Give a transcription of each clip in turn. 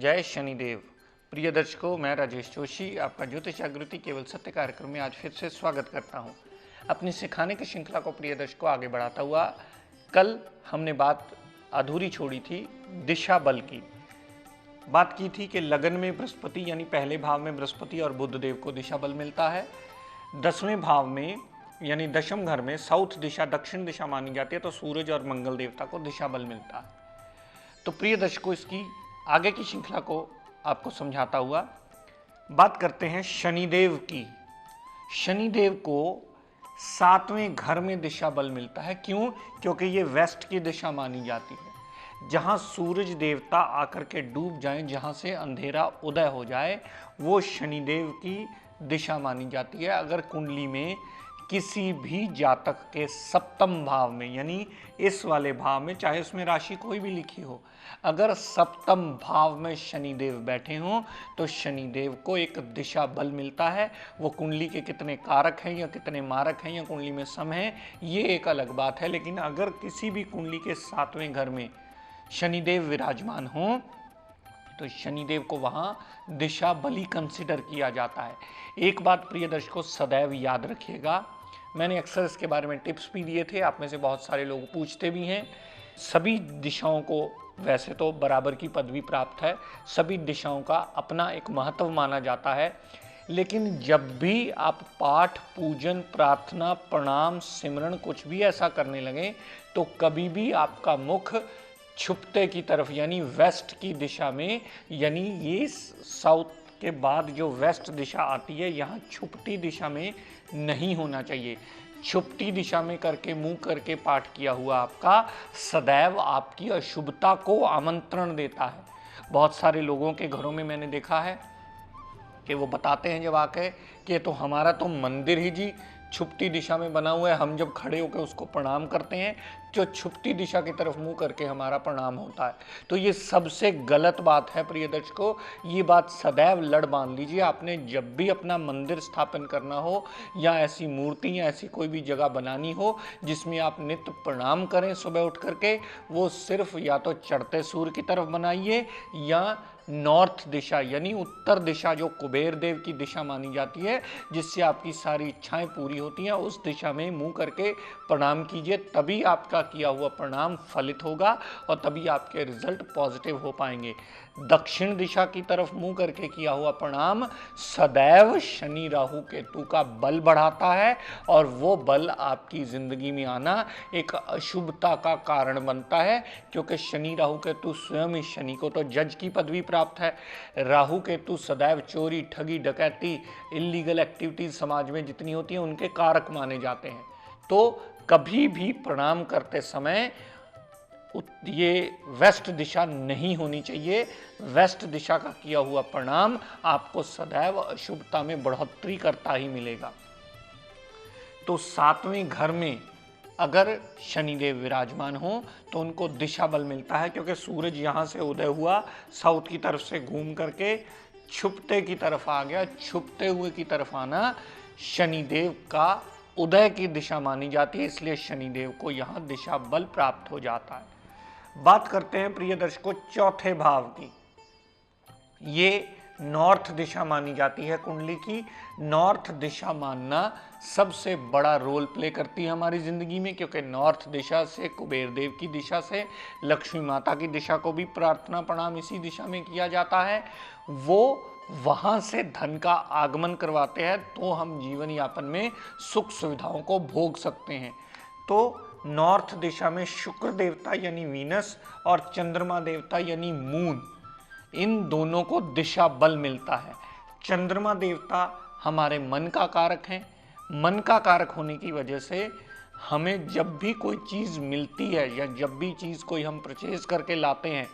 जय शनिदेव। प्रिय दर्शकों, मैं राजेश जोशी आपका ज्योतिष जागृति केवल सत्य कार्यक्रम में आज फिर से स्वागत करता हूं। अपनी सिखाने की श्रृंखला को प्रिय दर्शकों आगे बढ़ाता हुआ कल हमने बात अधूरी छोड़ी थी दिशा बल की। बात की थी कि लगन में बृहस्पति यानी पहले भाव में बृहस्पति और बुध देव को दिशा बल मिलता है। 10वें भाव में यानी दशम घर में साउथ दिशा दक्षिण दिशा मानी जाती है, तो सूरज और मंगल देवता को दिशा बल मिलता है। तो प्रिय दर्शकों, इसकी आगे की श्रृंखला को आपको समझाता हुआ बात करते हैं शनिदेव की। शनिदेव को 7वें घर में दिशा बल मिलता है। क्यों? क्योंकि ये वेस्ट की दिशा मानी जाती है। जहां सूरज देवता आकर के डूब जाएं, जहां से अंधेरा उदय हो जाए, वो शनिदेव की दिशा मानी जाती है। अगर कुंडली में किसी भी जातक के सप्तम भाव में यानी इस वाले भाव में, चाहे उसमें राशि कोई भी लिखी हो, अगर सप्तम भाव में शनिदेव बैठे हों तो शनिदेव को एक दिशा बल मिलता है। वो कुंडली के कितने कारक हैं या कितने मारक हैं या कुंडली में सम है, ये एक अलग बात है। लेकिन अगर किसी भी कुंडली के 7वें घर में शनिदेव विराजमान हों तो शनिदेव को वहां दिशा बली कंसिडर किया जाता है। एक बात प्रिय दर्शकों सदैव याद रखिएगा, मैंने अक्सर इसके बारे में टिप्स भी दिए थे, आप में से बहुत सारे लोग पूछते भी हैं। सभी दिशाओं को वैसे तो बराबर की पदवी प्राप्त है, सभी दिशाओं का अपना एक महत्व माना जाता है, लेकिन जब भी आप पाठ, पूजन, प्रार्थना, प्रणाम, सिमरन कुछ भी ऐसा करने लगें तो कभी भी आपका मुख छुपते की तरफ यानी वेस्ट की दिशा में, यानी ये साउथ के बाद जो वेस्ट दिशा आती है, यहाँ छुपती दिशा में नहीं होना चाहिए। छुपती दिशा में करके मुंह करके पाठ किया हुआ आपका सदैव आपकी अशुभता को आमंत्रण देता है। बहुत सारे लोगों के घरों में मैंने देखा है कि वो बताते हैं जब आके कि तो हमारा तो मंदिर ही जी छुपती दिशा में बना हुआ है, हम जब खड़े होकर उसको प्रणाम करते हैं जो छुपती दिशा की तरफ मुंह करके हमारा प्रणाम होता है। तो ये सबसे गलत बात है प्रिय दर्शकों, ये बात सदैव लड़ बांध लीजिए। आपने जब भी अपना मंदिर स्थापन करना हो या ऐसी मूर्ति या ऐसी कोई भी जगह बनानी हो जिसमें आप नित्य प्रणाम करें सुबह उठ करके, वो सिर्फ या तो चढ़ते सूर्य की तरफ बनाइए या नॉर्थ दिशा यानी उत्तर दिशा, जो कुबेर देव की दिशा मानी जाती है, जिससे आपकी सारी इच्छाएं पूरी होती हैं, उस दिशा में मुंह करके प्रणाम कीजिए। तभी आपका किया हुआ प्रणाम फलित होगा और तभी आपके रिजल्ट पॉजिटिव हो पाएंगे। दक्षिण दिशा की तरफ मुंह करके किया हुआ प्रणाम सदैव शनि राहु केतु का बल बढ़ाता है और वो बल आपकी जिंदगी में आना एक अशुभता का कारण बनता है, क्योंकि शनि राहु केतु स्वयं ही, शनि को तो जज की पदवी प्राप्त है, राहु केतु सदैव चोरी, ठगी, डकैती, इलीगल एक्टिविटीज समाज में जितनी होती हैं उनके कारक माने जाते हैं। तो कभी भी प्रणाम करते समय ये वेस्ट दिशा नहीं होनी चाहिए। वेस्ट दिशा का किया हुआ प्रणाम आपको सदैव अशुभता में बढ़ोतरी करता ही मिलेगा। तो 7वें घर में अगर शनिदेव विराजमान हो तो उनको दिशा बल मिलता है, क्योंकि सूरज यहाँ से उदय हुआ, साउथ की तरफ से घूम करके छुपते की तरफ आ गया। छुपते हुए की तरफ आना शनिदेव का उदय की दिशा मानी जाती है, इसलिए शनिदेव को यहाँ दिशा बल प्राप्त हो जाता है। बात करते हैं प्रिय दर्शकों 4थे भाव की। ये नॉर्थ दिशा मानी जाती है कुंडली की। नॉर्थ दिशा मानना सबसे बड़ा रोल प्ले करती है हमारी जिंदगी में, क्योंकि नॉर्थ दिशा से, कुबेर देव की दिशा से, लक्ष्मी माता की दिशा को भी प्रार्थना प्रणाम इसी दिशा में किया जाता है। वो वहां से धन का आगमन करवाते हैं, तो हम जीवन यापन में सुख सुविधाओं को भोग सकते हैं। तो नॉर्थ दिशा में शुक्र देवता यानी वीनस और चंद्रमा देवता यानी मून, इन दोनों को दिशा बल मिलता है। चंद्रमा देवता हमारे मन का कारक हैं। मन का कारक होने की वजह से हमें जब भी कोई चीज़ मिलती है या जब भी चीज़ कोई हम परचेज करके लाते हैं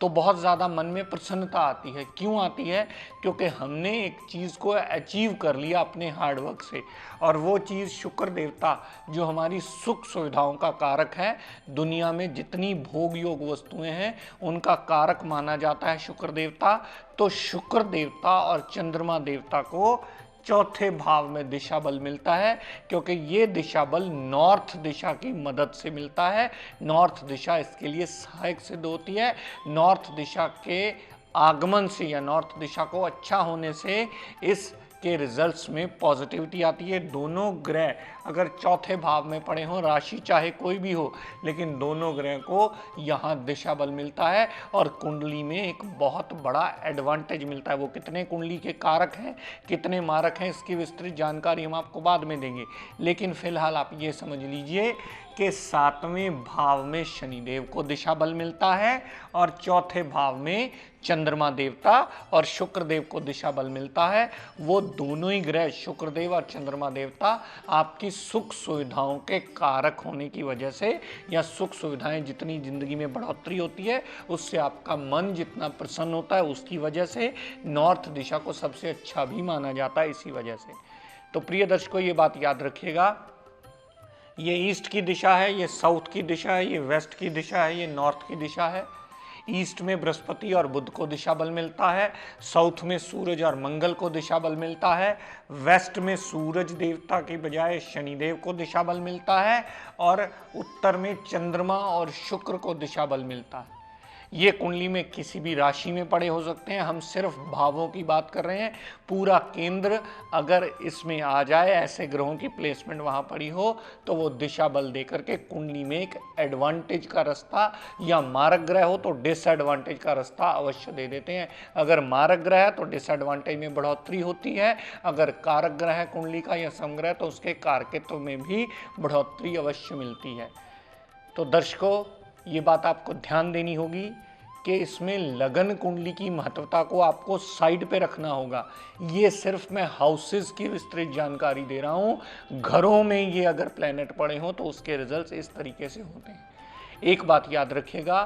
तो बहुत ज़्यादा मन में प्रसन्नता आती है। क्यों आती है? क्योंकि हमने एक चीज़ को अचीव कर लिया अपने हार्डवर्क से, और वो चीज़ शुक्र देवता जो हमारी सुख सुविधाओं का कारक है, दुनिया में जितनी भोग योग वस्तुएं हैं उनका कारक माना जाता है शुक्र देवता। तो शुक्र देवता और चंद्रमा देवता को 4थे भाव में दिशा बल मिलता है, क्योंकि ये दिशा बल नॉर्थ दिशा की मदद से मिलता है। नॉर्थ दिशा इसके लिए सहायक सिद्ध होती है। नॉर्थ दिशा के आगमन से या नॉर्थ दिशा को अच्छा होने से इस के रिजल्ट्स में पॉजिटिविटी आती है। दोनों ग्रह अगर चौथे भाव में पड़े हों, राशि चाहे कोई भी हो, लेकिन दोनों ग्रह को यहाँ दिशा बल मिलता है और कुंडली में एक बहुत बड़ा एडवांटेज मिलता है। वो कितने कुंडली के कारक हैं, कितने मारक हैं, इसकी विस्तृत जानकारी हम आपको बाद में देंगे। लेकिन फिलहाल आप ये समझ लीजिए कि 7वें भाव में शनिदेव को दिशा बल मिलता है और चौथे भाव में चंद्रमा देवता और शुक्र देव को दिशा बल मिलता है। वो दोनों ही ग्रह शुक्रदेव और चंद्रमा देवता आपकी सुख सुविधाओं के कारक होने की वजह से, या सुख सुविधाएं जितनी जिंदगी में बढ़ोतरी होती है उससे आपका मन जितना प्रसन्न होता है, उसकी वजह से नॉर्थ दिशा को सबसे अच्छा भी माना जाता है इसी वजह से। तो प्रिय दर्शकों, ये बात याद रखिएगा, ये ईस्ट की दिशा है, ये साउथ की दिशा है, ये वेस्ट की दिशा है, ये नॉर्थ की दिशा है। ईस्ट में बृहस्पति और बुध को दिशा बल मिलता है, साउथ में सूरज और मंगल को दिशा बल मिलता है, वेस्ट में सूरज देवता के बजाय शनिदेव को दिशा बल मिलता है और उत्तर में चंद्रमा और शुक्र को दिशा बल मिलता है। ये कुंडली में किसी भी राशि में पड़े हो सकते हैं, हम सिर्फ भावों की बात कर रहे हैं। पूरा केंद्र अगर इसमें आ जाए, ऐसे ग्रहों की प्लेसमेंट वहाँ पड़ी हो, तो वो दिशा बल देकर के कुंडली में एक एडवांटेज का रास्ता, या मारक ग्रह हो तो डिसएडवांटेज का रास्ता अवश्य दे देते हैं। अगर मारक ग्रह है तो डिसएडवांटेज में बढ़ोतरी होती है, अगर कारक ग्रह है कुंडली का या समग्रह तो उसके कारकत्व में भी बढ़ोतरी अवश्य मिलती है। तो दर्शकों, ये बात आपको ध्यान देनी होगी कि इसमें लगन कुंडली की महत्वता को आपको साइड पे रखना होगा। ये सिर्फ मैं हाउसेस की विस्तृत जानकारी दे रहा हूँ। घरों में ये अगर प्लैनेट पड़े हों तो उसके रिजल्ट्स इस तरीके से होते हैं। एक बात याद रखिएगा,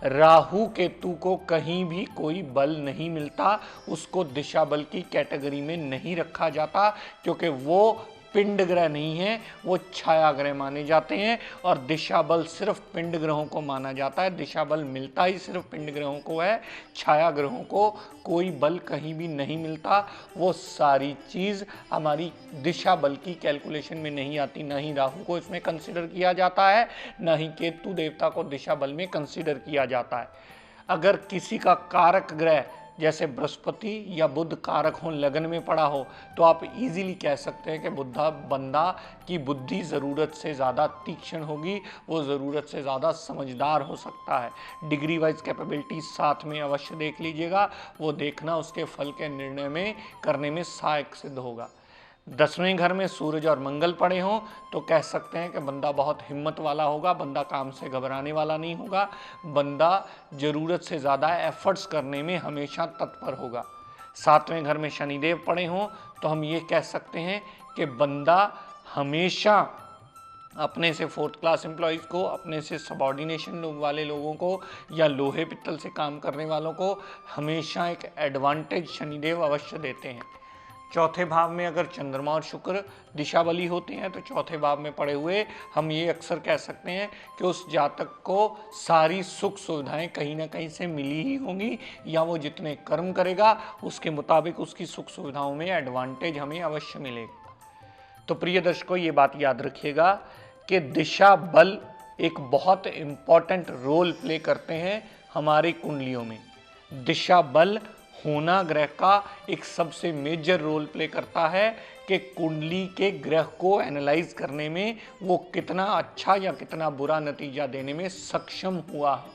राहु केतु को कहीं भी कोई बल नहीं मिलता, उसको दिशा बल की कैटेगरी में नहीं रखा जाता, क्योंकि वो पिंड ग्रह नहीं है, वो छाया ग्रह माने जाते हैं और दिशा बल सिर्फ पिंड ग्रहों को माना जाता है। दिशा बल मिलता ही सिर्फ पिंड ग्रहों को है, छाया ग्रहों को कोई बल कहीं भी नहीं मिलता। वो सारी चीज़ हमारी दिशा बल की कैलकुलेशन में नहीं आती। ना ही राहु को इसमें कंसिडर किया जाता है, ना ही केतु देवता को दिशा बल में कंसिडर किया जाता है। अगर किसी का कारक ग्रह जैसे बृहस्पति या बुध कारक हो, लगन में पड़ा हो, तो आप इजीली कह सकते हैं कि बंदा की बुद्धि ज़रूरत से ज़्यादा तीक्ष्ण होगी, वो ज़रूरत से ज़्यादा समझदार हो सकता है। डिग्री वाइज कैपेबिलिटी साथ में अवश्य देख लीजिएगा, वो देखना उसके फल के निर्णय में करने में सहायक सिद्ध होगा। 10वें घर में सूरज और मंगल पड़े हों तो कह सकते हैं कि बंदा बहुत हिम्मत वाला होगा, बंदा काम से घबराने वाला नहीं होगा, बंदा ज़रूरत से ज़्यादा एफर्ट्स करने में हमेशा तत्पर होगा। 7वें घर में शनिदेव पड़े हों तो हम ये कह सकते हैं कि बंदा हमेशा अपने से 4th क्लास एम्प्लॉयज़ को, अपने से सबॉर्डिनेशन वाले लोगों को या लोहे पित्तल से काम करने वालों को हमेशा एक एडवांटेज शनिदेव अवश्य देते हैं। चौथे भाव में अगर चंद्रमा और शुक्र दिशा बली होते हैं तो चौथे भाव में पड़े हुए हम ये अक्सर कह सकते हैं कि उस जातक को सारी सुख सुविधाएं कहीं ना कहीं से मिली ही होंगी, या वो जितने कर्म करेगा उसके मुताबिक उसकी सुख सुविधाओं में एडवांटेज हमें अवश्य मिलेगा। तो प्रिय दर्शकों, ये बात याद रखिएगा कि दिशा बल एक बहुत इम्पॉर्टेंट रोल प्ले करते हैं हमारी कुंडलियों में। दिशा बल होना ग्रह का एक सबसे मेजर रोल प्ले करता है कि कुंडली के ग्रह को एनालाइज करने में वो कितना अच्छा या कितना बुरा नतीजा देने में सक्षम हुआ है।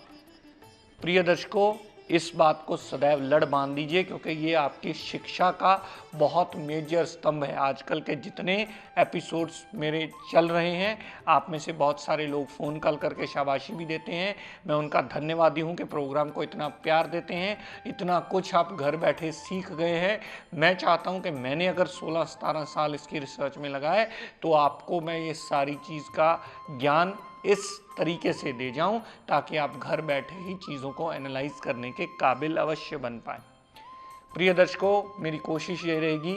प्रिय दर्शकों, इस बात को सदैव लड़ बांध दीजिए, क्योंकि ये आपकी शिक्षा का बहुत मेजर स्तंभ है। आजकल के जितने एपिसोड्स मेरे चल रहे हैं, आप में से बहुत सारे लोग फ़ोन कॉल करके शाबाशी भी देते हैं। मैं उनका धन्यवादी हूँ कि प्रोग्राम को इतना प्यार देते हैं, इतना कुछ आप घर बैठे सीख गए हैं। मैं चाहता हूँ कि मैंने अगर 16-17 साल इसकी रिसर्च में लगाए तो आपको मैं ये सारी चीज़ का ज्ञान इस तरीके से दे जाऊं ताकि आप घर बैठे ही चीज़ों को एनालाइज करने के काबिल अवश्य बन पाएँ। प्रिय दर्शकों, मेरी कोशिश ये रहेगी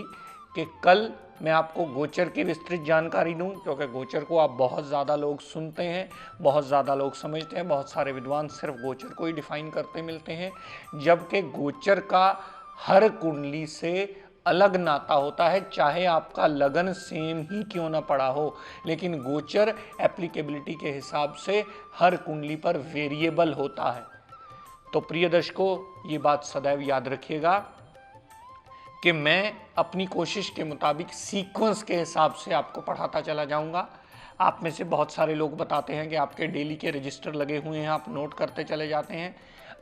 कि कल मैं आपको गोचर की विस्तृत जानकारी दूं, क्योंकि गोचर को आप बहुत ज़्यादा लोग सुनते हैं, बहुत ज़्यादा लोग समझते हैं, बहुत सारे विद्वान सिर्फ गोचर को ही डिफाइन करते मिलते हैं, जबकि गोचर का हर कुंडली से अलग नाता होता है। चाहे आपका लगन सेम ही क्यों ना पड़ा हो, लेकिन गोचर एप्लीकेबिलिटी के हिसाब से हर कुंडली पर वेरिएबल होता है। तो प्रिय दर्शकों, ये बात सदैव याद रखिएगा कि मैं अपनी कोशिश के मुताबिक सीक्वेंस के हिसाब से आपको पढ़ाता चला जाऊंगा। आप में से बहुत सारे लोग बताते हैं कि आपके डेली के रजिस्टर लगे हुए हैं, आप नोट करते चले जाते हैं,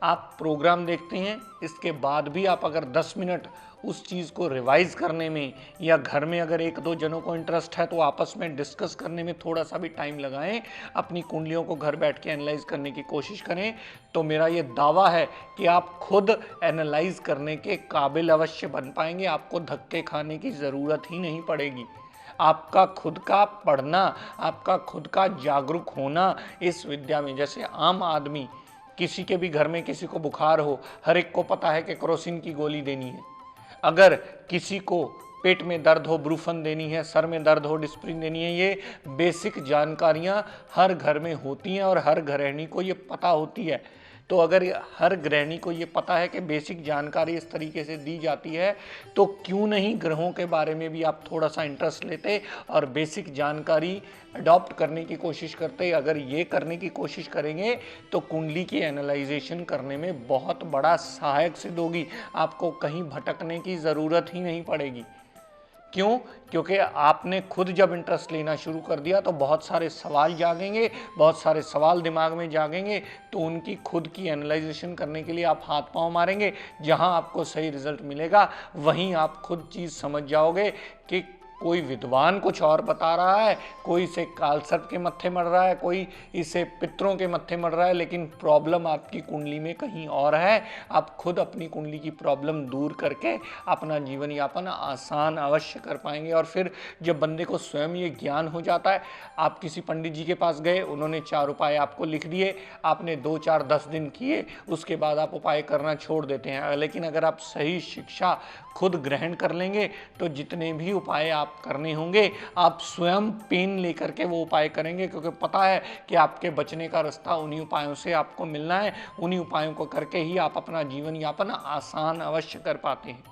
आप प्रोग्राम देखते हैं, इसके बाद भी आप अगर 10 मिनट उस चीज़ को रिवाइज करने में या घर में अगर एक दो जनों को इंटरेस्ट है तो आपस में डिस्कस करने में थोड़ा सा भी टाइम लगाएं, अपनी कुंडलियों को घर बैठ के एनालाइज करने की कोशिश करें, तो मेरा ये दावा है कि आप खुद एनालाइज करने के काबिल अवश्य बन पाएंगे। आपको धक्के खाने की ज़रूरत ही नहीं पड़ेगी। आपका खुद का पढ़ना, आपका खुद का जागरूक होना इस विद्या में, जैसे आम आदमी किसी के भी घर में किसी को बुखार हो, हर एक को पता है कि क्रोसिन की गोली देनी है। अगर किसी को पेट में दर्द हो ब्रूफन देनी है, सर में दर्द हो डिस्प्रिन देनी है, ये बेसिक जानकारियां हर घर में होती हैं और हर गृहिणी को ये पता होती है। तो अगर हर गृहिणी को ये पता है कि बेसिक जानकारी इस तरीके से दी जाती है, तो क्यों नहीं ग्रहों के बारे में भी आप थोड़ा सा इंटरेस्ट लेते और बेसिक जानकारी अडॉप्ट करने की कोशिश करते। अगर ये करने की कोशिश करेंगे तो कुंडली की एनालाइजेशन करने में बहुत बड़ा सहायक सिद्ध होगी। आपको कहीं भटकने की ज़रूरत ही नहीं पड़ेगी। क्यों? क्योंकि आपने खुद जब इंटरेस्ट लेना शुरू कर दिया तो बहुत सारे सवाल जागेंगे, बहुत सारे सवाल दिमाग में जागेंगे, तो उनकी खुद की एनालाइजेशन करने के लिए आप हाथ पांव मारेंगे। जहां आपको सही रिजल्ट मिलेगा वहीं आप खुद चीज़ समझ जाओगे कि कोई विद्वान कुछ और बता रहा है, कोई इसे कालसर्प के मत्थे मर रहा है, कोई इसे पितरों के मत्थे मर रहा है, लेकिन प्रॉब्लम आपकी कुंडली में कहीं और है। आप खुद अपनी कुंडली की प्रॉब्लम दूर करके अपना जीवन यापन आसान अवश्य कर पाएंगे। और फिर जब बंदे को स्वयं ये ज्ञान हो जाता है, आप किसी पंडित जी के पास गए, उन्होंने 4 उपाय आपको लिख दिए, आपने 2, 4, 10 दिन किए, उसके बाद आप उपाय करना छोड़ देते हैं। लेकिन अगर आप सही शिक्षा खुद ग्रहण कर लेंगे तो जितने भी उपाय आप करने होंगे, आप स्वयं पेन लेकर के वो उपाय करेंगे, क्योंकि पता है कि आपके बचने का रास्ता उन्हीं उपायों से आपको मिलना है। उन्हीं उपायों को करके ही आप अपना जीवन यापन आसान अवश्य कर पाते हैं।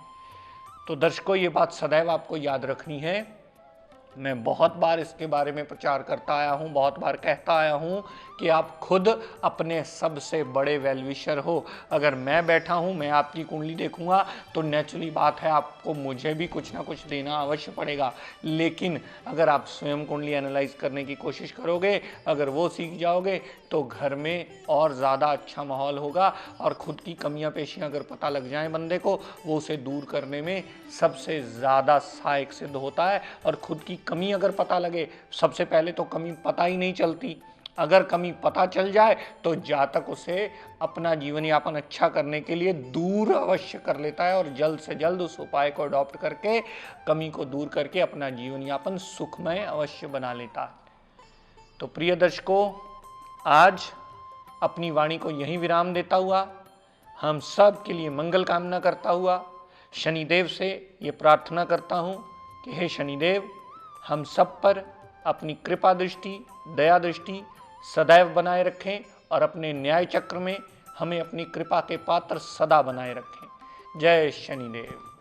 तो दर्शकों, ये बात सदैव आपको याद रखनी है। मैं बहुत बार इसके बारे में प्रचार करता आया हूँ, बहुत बार कहता आया हूँ कि आप खुद अपने सबसे बड़े वेलविशर हो। अगर मैं बैठा हूँ, मैं आपकी कुंडली देखूंगा तो नेचुरली बात है आपको मुझे भी कुछ ना कुछ देना अवश्य पड़ेगा। लेकिन अगर आप स्वयं कुंडली एनालाइज करने की कोशिश करोगे, अगर वो सीख जाओगे तो घर में और ज़्यादा अच्छा माहौल होगा। और खुद की कमियां पेशियां अगर पता लग जाएं बंदे को, वो उसे दूर करने में सबसे ज़्यादा सहायक सिद्ध होता है। और खुद की कमी अगर पता लगे, सबसे पहले तो कमी पता ही नहीं चलती, अगर कमी पता चल जाए तो जातक उसे अपना जीवन यापन अच्छा करने के लिए दूर अवश्य कर लेता है और जल्द से जल्द उस उपाय को अडॉप्ट करके कमी को दूर करके अपना जीवन यापन सुखमय अवश्य बना लेता है। तो प्रिय दर्शकों, आज अपनी वाणी को यहीं विराम देता हुआ, हम सब के लिए मंगल कामना करता हुआ, शनिदेव से ये प्रार्थना करता हूँ कि हे शनिदेव, हम सब पर अपनी कृपा दृष्टि, दया दृष्टि सदैव बनाए रखें और अपने न्याय चक्र में हमें अपनी कृपा के पात्र सदा बनाए रखें। जय शनिदेव।